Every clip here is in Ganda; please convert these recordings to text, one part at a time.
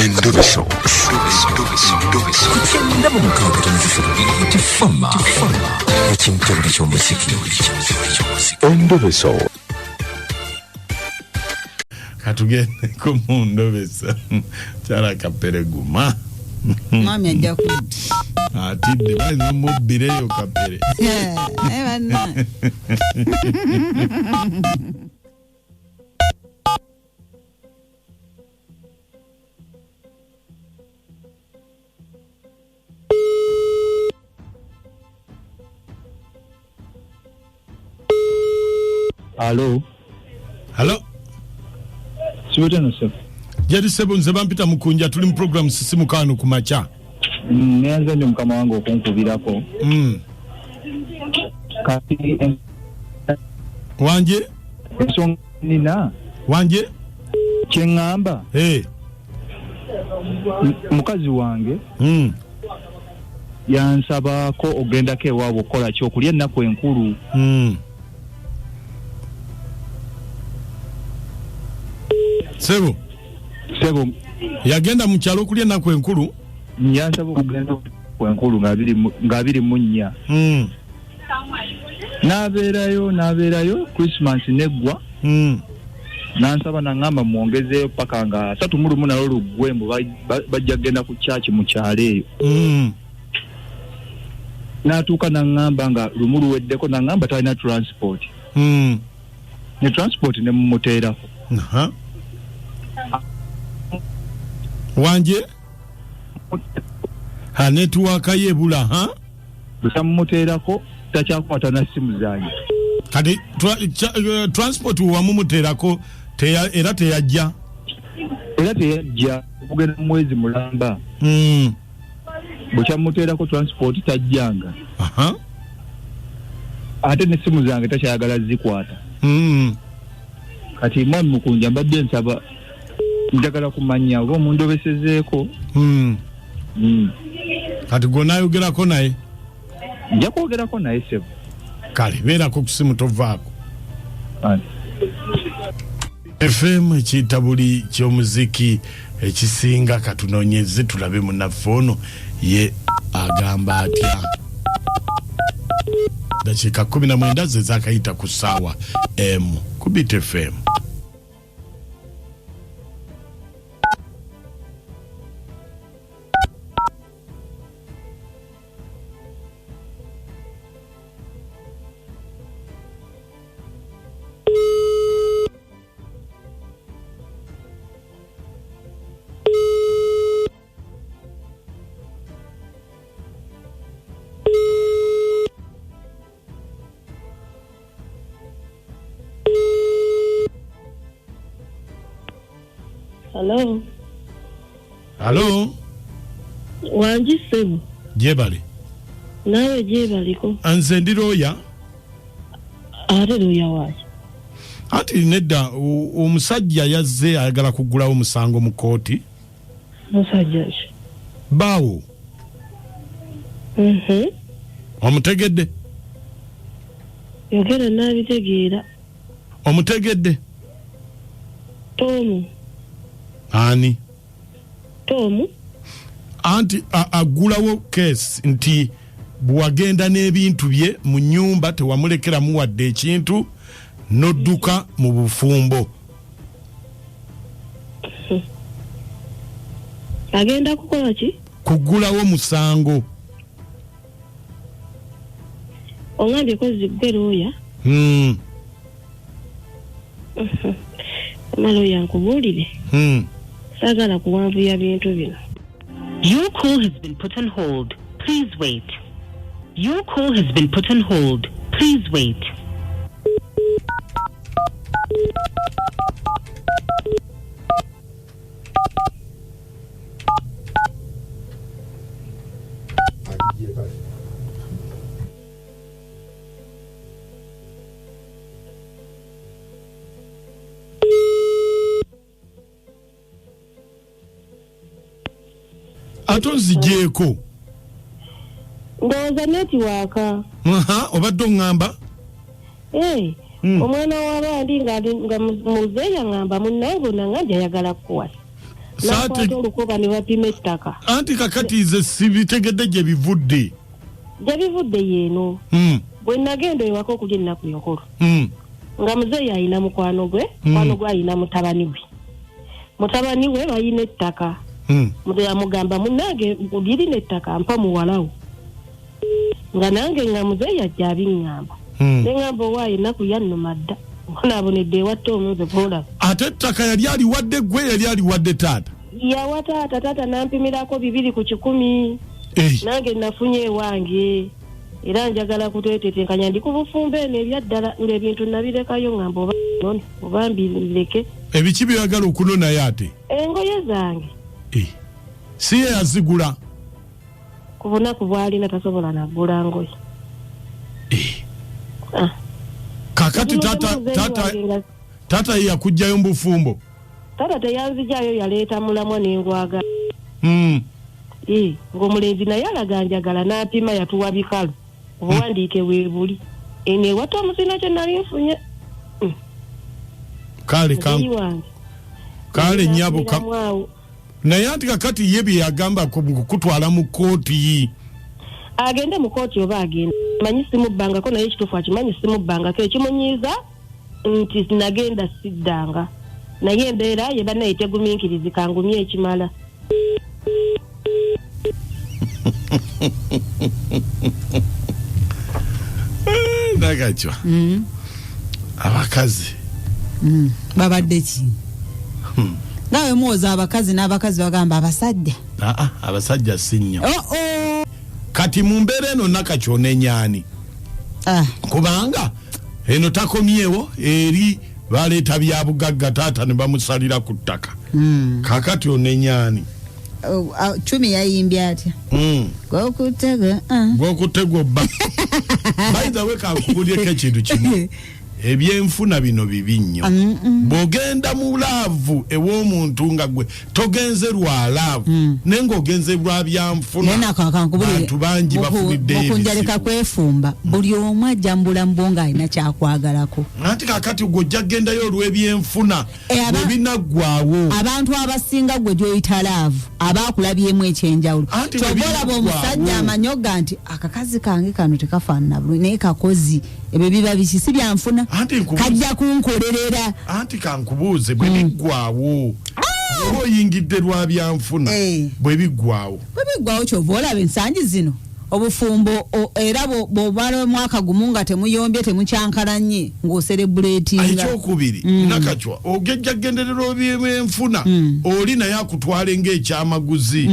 Endoveso. Kugenda mu mukaaga tifama ekintu buli ky'omuziki. Endoveso. Katugende ku Endoveso. Kyala Kapereguma. Mami ajja kuddi. Atidde bayinza mubbireyo Kapere. Banna. Hello. Hello. Siwetano sir. Jadi sebo nze bampita mukunja tuli mu program sisimu kano kumacha. Nyanza nyo mukama wangu okunkubirako. Kati Wanje? Nina. Wanje? Kyengamba. Mukazi wange. Yansabako ogendako ewaabwe okukola kyokulya ennaku enkulu. Sebo. Yagenda mu kyalo okulya ennaku enkulu? Yansaba okugenda ku enkulu nga 24. N'abeerayo Christmas neggwa. Nansaba nangamba mwongezeeyo paka nga 31 nalo luggwembo bajja kgenda ku church mu kyalo eyo. N'atuuka nangamba nga lumu luweddeko nangamba talina transport. Ne transport ne mumuteerako. Wanje? Network yebula Busamumuteerako takyakwata na simu zange. Kati transport wamumuteerako era teyajja. Okugenda mu mwezi mulamba. Bukyamuteerako transport tajjanga. Ate ne simu zange takyayagala zikwata. Kati mwami mukunja mbadde nsaba njagala kumanya oba omundobesezeeko. Kati gonayogerako naye? Nja kwogerako naye sebo. Kale beerako ku simu tovaako. FM ekiyita buli ky'omuziki ekisinga katunoonyeze tulabe munnaffe ono ye agamba atya. Dakiika 19 ze zaakayita ku ssaawa ku Beat FM. Hello. Hello. Wanji sebo. Jebali. Nawe jebaliko. Anze ndi lawyer. Ate lawyer waaki. Ati nedda omusajja yazze ayagala kugulawo musango mu kooti. Musajja ki? Baawo. Omutegedde? Yogera nabitegeera. Omutegedde? Tomu. Ani? Tomu. Anti agulawo case nti bwagenda n'ebintu bye mu nnyumba tewamulekeramu wadde ekintu n'odduka mu bufumbo. Agenda kukola ki? Kugulawo musango. Ongambye ko ziggeroya? Maloya nkubuulire. Sagala kuwanvuya bintu bino. Your call has been put on hold. Please wait. Your call has been put on hold. Please wait. Atonzijeeko. Ndowooza netiwaaka. Obadde oŋŋamba? Omwana w'abandi nga muzeeya ngamba munnange onanga njayagala kukwasa. Saate olukoba ne bapima ettaka. Anti kakati ze sibitegedde gye bivudde. Gye bivudde yeeno. Bwe nagenda ewaka okulya ennaku yokolo. Nga muzeeyi alina mukwano gwe alina mutabani we. Mutabani we balina ettaka. Muzeeyi amugamba munnange lirina ettaka mpa muwalawo. Nga nange nga muzeeyi ajja abiŋŋamba. Ne ŋŋamba owaayo ennaku yannuma dda. Bonaabonedde ewatta omuze bw'olaba. Ate ettaka yali aliwadde gwe yali aliwadde taata? Yawa taata nampimirako 2 ku 100. Nange nafunye ewange. Era njagala kutetetenkanya ndi ku bufumbe eno ebyaddala ng'ebintu nabirekayo ŋŋamba oba mbireke. Ebiki byagala okunonayo ate? Engoye zange. Si ye yazigula? Ku bunaku bw'alina tasobola naggula ngoye. Kakati taata ye yakugjayo mu bufumbo? Taata teyanzijjayo, yaleeta mulamwa n'engwaga. Ng'omulenzi naye alaganjagala n'apima yatuwa bikalu. Obuwandiike weebuli. Eno ewatta omusina kye nali nfunye. Kale nnyabo naye anti kakati ye bye yagamba kutwala mu kooti. Agende mu kooti oba agenda. Manyi simubbangako naye ekituufu akimanyi simubbangako. Ekimunyiiza nti nagenda siddanga. Naye embeera ye bannaye tegumiikirizika ngumye ekimala. Nagachwa. Abakazi. Babadde ki? Nawe muoza abakazi n'abakazi bagamba abasajja. Abasajja sinnyo. Kati mu mbeera eno Nakachwa n'enyaani. Kubanga eno takomyewo eri baleeta bya bugagga taata ne bamusalira ku ttaka. Kakati onenyaani. Chumi yayimbye atya? Gwokutega obba. By the way, kakubulyeko ekintu kimu. Ebyenfuna bino bibi nnyo. Bw'ogenda mu laavu ew'omuntu nga gwe togenze lwa laavu naye ng'ogenze lwa byanfuna. Bantu bangi bafulidde ebizibu. Okunjaleka kwefumba buli omu ajja mu bulamu bwo ng'alina kyakwagalako. Anti kakati gwe ojja kugendayo olw'ebyenfuna bwe binaggwaawo. Abantu abasinga gwe gy'oyita laavu abaakulabyemu ekyenjawulo. Ky'oba olaba omusajja amanyoga nti akakazi kange kano tekafaanana bulungi naye kakozi ebyo biba biki si byanfuna. Kajja kunkolerera. Anti kankubuuze bwe biggwaawo. Oyingidde lwa byanfuna bwe biggwaawo. Bwe biggwaawo ky'ova olaba ensangi zino obufumbo era bw'obala omwaka gumu nga temuyombye temukyankalanye ng'oserebuleetinga. Ekyokubiri Nakachwa ogejja genderera ebyenfuna oli naye akutwale ng'ekyamaguzi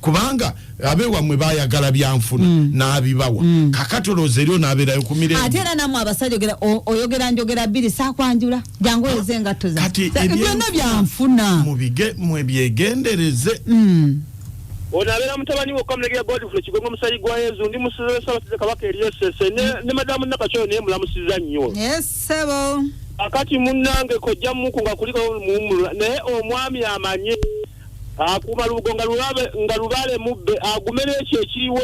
kubanga abeewammwe baayagala byanfuna n'abibawa. Kakati olowooza eri onaabeerayo ku mirembe. Ate era nammwe abasajja oyogera njogera bbiri saakwanjula jangu oyeze engatto za byonna byanfuna mwe byegendereze. Onabeera mutabani wo Kamulegeya Godfrey Kigongo Musayi gwa Yezu ndi musizza Ssaabasajja Kabaka Eryesese ne madamu Nakachwa naye mulamusiza nnyo. Sebo. Akati munnange kojja muku nga kuliko muumulula naye omwami amanye akuuma lubugo nga lubale mubbe agumere ekyo ekiriwo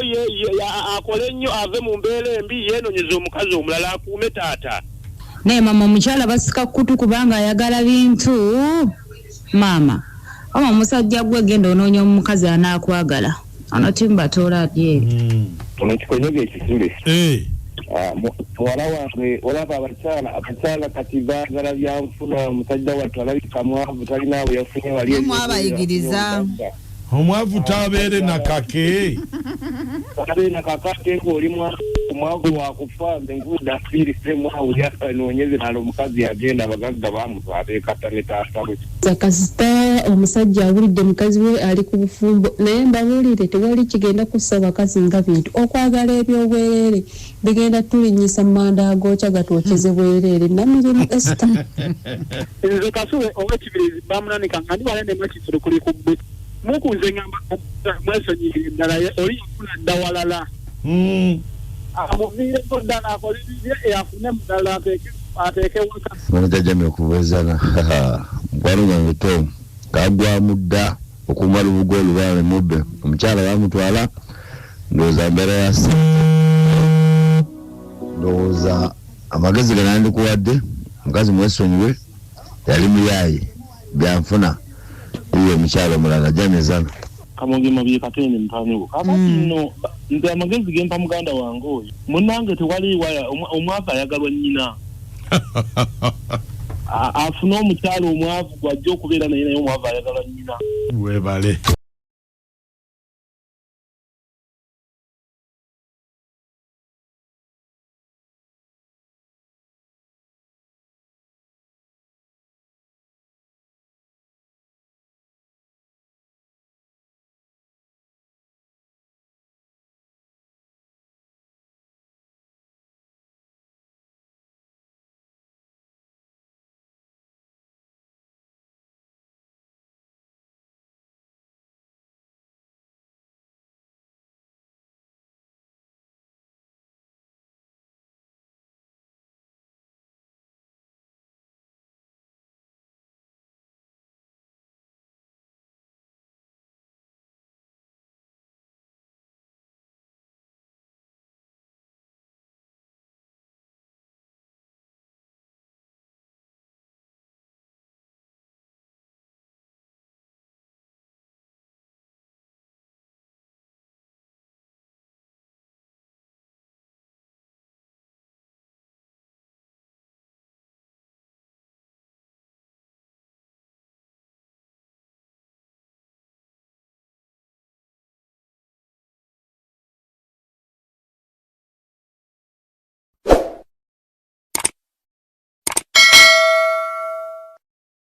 akole nnyo ave mu mbeera embi yeenonyeza omukazi omulala akuume taata. Naye mama omukyala basika kutu kubanga ayagala bintu. Mama omusajja gwe genda onoonya omukazi anaakwagala anotimba toola lyeri onokikonyoga ekisule muwala wange olaba abakyala kati baagala byanfuna omusajja wattu alabika mwavu talinaawe yafunye wali mwabayigiriza omwavu tabeere nakake ng'oli mwavu wakufa nze nguda afiirise mwavu lyanoonyeze nalo omukazi yagenda abagagga bamutwala ekata ne taata we. Kasita omusajja awulidde mukazi we ali ku bufumbo naye mbabuulire tewali kigenda kussa bakazi nga bintu okwagala ebyobwereere bigenda tulinyisa mu manda agooca gatwokyeze bwereere namirimu Esther. Nze kasule ow'ekibirizi bamunanika nga ndi wale ne mwekisolo kuli ku bbe mukunze ngamba mwesonyiire ddala oli yafuna dda walala. Amuviireko ddala akolirize eyafune muddala ateeke waka. Mwanajajjame okubeezana mukwano gwange Tom kagwamu dda okumala obugo olubale mubbe omukyala bamutwala ndowooza mbeera yasa ndowooza amagezi gana ndikuwadde mukazi mwesonyiwe yali muyaaye byanfuna Iyo mchalo mulala janezana. Kamonge mabye katene mpaniwo. Kaba no nze amagezi gempa muganda wange oyo. Munange tewali waya omwafa yagalwa nyina. Afuna omukyalo omwavu gwajja okubeera naye omwavu ayagalwa nyina. Webale.